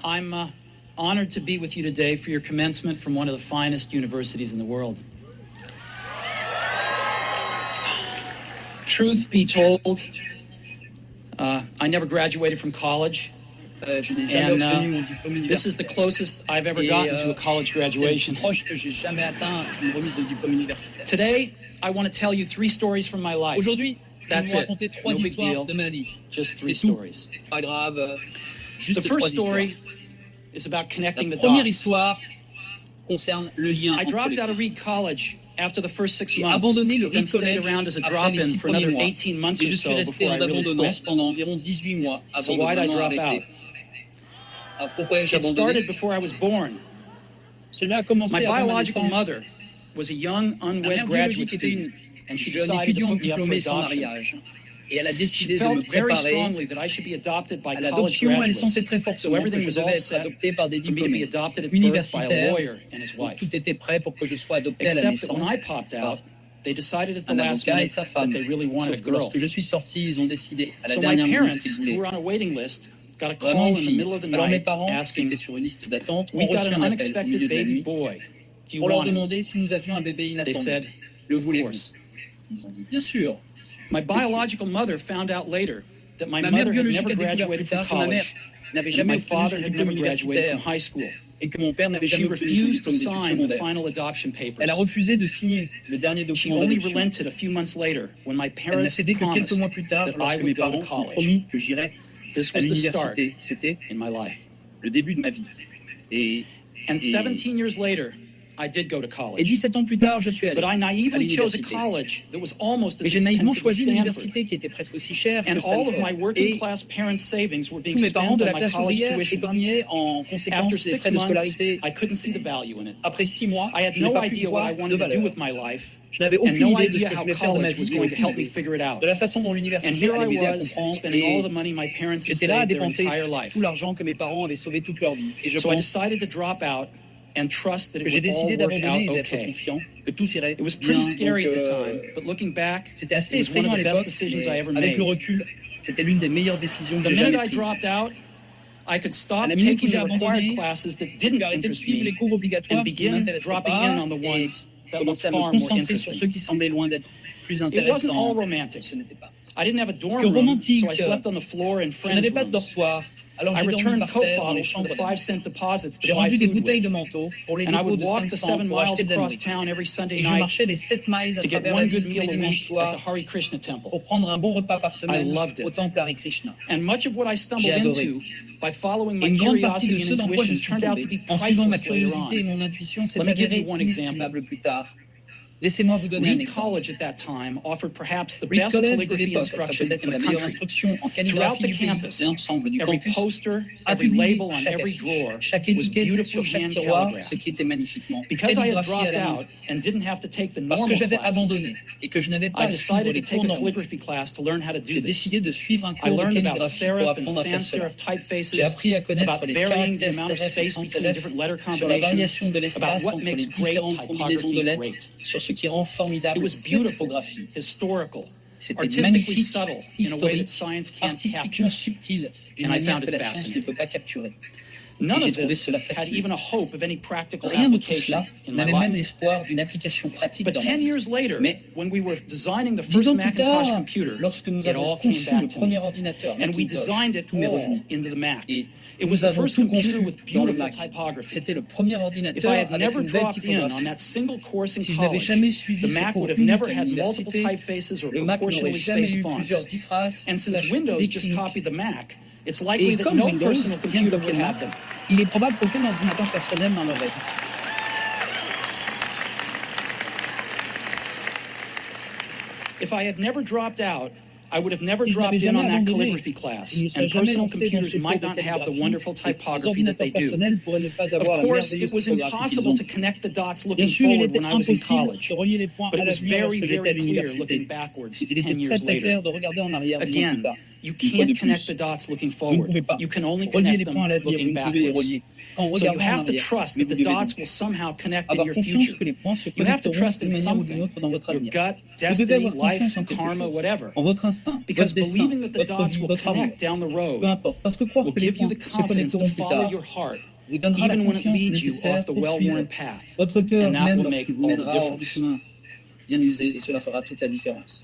I'm honored to be with you today for your commencement from one of the finest universities in the world. Truth be told, I never graduated from college, and this is the closest I've ever gotten to a college graduation. Today, I want to tell you 3 stories from my life. That's it. No big deal. Just 3 stories. The first story is about connecting the dots. I dropped out of Reed College after the first 6 months, then stayed around as a drop-in for another 18 months or so before I really quit. So why'd I drop out? It started before I was born. My biological mother was a young, unwed graduate student, and she decided to put me up for adoption. She felt very strongly that I should be adopted by college graduates, so everything was all set for me to be adopted at birth by a lawyer and his wife. Except that when I popped out, they decided at the last minute that they really wanted a girl. So my parents, who were on a waiting list, got a call in the middle of the night asking, "We got an unexpected baby boy. Do you want him?" They said, "Of course." My biological mother found out later that my mother had never graduated from college, and my father had never graduated from high school. She refused to sign the final adoption papers. She only relented a few months later when my parents promised that I would go to college. This was the start in my life. And 17 years later, I did go to college. Et 17 ans plus tard, je suis allé. But I naively chose a college that was almost as J'ai naïvement expensive as choisi une Stanford. université qui était presque aussi chère que And all of my Stanford. working Et class parents' savings were being tous mes spent parents de on la my classe college ouvrière tuition. épargnaient en After conséquence des 6 frais de months, scolarité. I couldn't see the value in it. Après 6 mois, I had je n'ai no pas pu idea what I voir de wanted to do valeur. with my life, Je n'avais and aucune no idée de ce idea que je how voulais faire de ma college was vie, going to help me aucune idée figure it out. de la façon dont And l'université here I allait m'aider à was, comprendre. spending all the Et money my parents had j'étais là à saved their dépenser entire life. tout l'argent que mes parents avaient sauvé toute leur vie. Et je So I pense decided to drop out and trust that que it j'ai would all décidé work d'abandonner et out d'être okay. confiant, que tout irait It was bien. pretty scary Donc, at the time, but looking back, c'était assez it was one effrayant of à the best l'époque, decisions mais I ever avec made. le recul, c'était l'une des meilleures décisions que The j'ai minute jamais I prises. dropped out, I could À stop la minute où taking j'ai the required abandonné, classes that j'ai didn't arrêté de interest suivre les me cours obligatoires and qui ne begin m'intéressaient dropping pas in on the et ones that looked commencer à me far more concentrer sur ceux interesting. qui semblaient loin d'être plus It wasn't all intéressants. romantic. Ce n'était pas. I didn't have a dorm Que room, romantique, so I slept on the floor in Je friends' n'avais pas de rooms. dortoir, alors I j'ai dormi returned par Coke terre dans les bottles for chambres the d'amis. 5-cent deposits to J'ai buy rendu des food bouteilles de with. manteau pour les And I dépôts would de walk the 500 7 pour miles acheter de la across nourriture. town every Sunday Et je night marchais les 7 miles à to get travers la one ville good tous meal les a dimanches week at soirs the Hare Krishna Temple. pour prendre un bon repas par semaine loved it. au temple Hare Krishna. And much of what I stumbled J'ai adoré. into by following Et my une grande partie de curiosity ceux and dans quoi je intuition suis turned out to tombé, be en suivant ma priceless later curiosité et on. mon intuition, s'est Let me give avéré you one example. inestimable plus tard. Laissez-moi vous donner un Reed exemple. College at that time offered perhaps the Reed best College de calligraphy l'époque offrait instruction peut-être in la the meilleure country. instruction en Throughout calligraphie the du pays. campus, L'ensemble du every campus poster, a every publié label on chaque every affiche, drawer chaque was étiquette beautifully sur chaque hand tiroir, ce calligraphed. qui était magnifiquement Because I had calligraphié à dropped la main. out and didn't have to take the Parce que normal j'avais classes, abandonné et que je n'avais I pas à suivre decided les to cours take a normaux. calligraphy class to learn how to do J'ai this. décidé de suivre un I cours de learned about calligraphie pour serif and apprendre à faire sans cela. serif typefaces, J'ai appris à connaître about les varying the caractères amount of serif et space sans between serif, different letter sur la variation combinations, de about l'espace what entre makes les great différentes combinaisons de typography lettres, great. sur ce qui rend It formidable was la beautiful, typographie. historical, C'était artistically magnifique, subtle in a way that historique, science can't artistiquement capture. subtil, d'une And I manière found que it la science ne fascinating. peut pas capturer. None Et j'ai of trouvé this cela had fascinant. even a hope of any practical Rien de tout application cela in my n'avait même life. l'espoir d'une application pratique But dans ma 10 vie. years later, Mais when we were designing the 10 first ans plus Macintosh tard, computer, lorsque nous it avons all came conçu back le to me. premier ordinateur And we Macintosh, designed it tout m'est all revenu. into the Mac. Et It nous was the avons first tout computer conçu with dans le beautiful Mac. typography. C'était le premier If I ordinateur had avec never une belle dropped in on typographie. that single course in Si je n'avais college, jamais the suivi ce Mac cours would have unique never à had multiple l'université, typefaces or le Mac n'aurait proportionally jamais spaced eu fonts. plusieurs diffraces, And since slash Windows just décliniques. copied the Mac, it's likely Et that comme no Windows personal vient computer de would copier le have Mac, them. il est probable qu'aucun ordinateur personnel n'en aurait. If I had never dropped out, I would have never Si je dropped n'avais in jamais on that abandonné, calligraphy class, il ne serait and jamais personal lancé dans computers ce might cours not de have the calligraphie, wonderful et les typography that they ordinateurs do. personnels pourraient ne pas Of avoir la course, merveilleuse it was typographie qu'ils impossible ont. to connect the dots Bien looking sûr, il forward était when I was in impossible college, de relier les points but à it was l'avenir very, lorsque j'étais à very clear l'université. looking backwards Il 10 était years très très later. clair de regarder en arrière 10 ans plus Again, tard. You une fois de can't connect plus, the dots looking vous ne forward. pouvez pas You can only relier les connect points à them l'avenir, vous looking ne pouvez les backwards. relier qu'en So you regardant en have to arrière. trust Mais that vous the devez dots donc will somehow connect in avoir your confiance future. que les points se You have to connecteront trust d'une in manière ou d'une something, autre dans votre your avenir. gut, Vous devez destiny, avoir life, confiance en quelque karma, chose, whatever. en votre instinct, Because votre destin, believing that the votre dots vie, will votre amour, connect down the peu road importe. Parce que croire will que les give you points the se confidence to connecteront plus follow tard your heart, vous donnera la even when it confiance leads you nécessaire off the pour suivre well-worn path. votre cœur, And that même will make lorsqu'il vous all the mènera hors du difference. chemin bien usé, et cela fera toute la différence.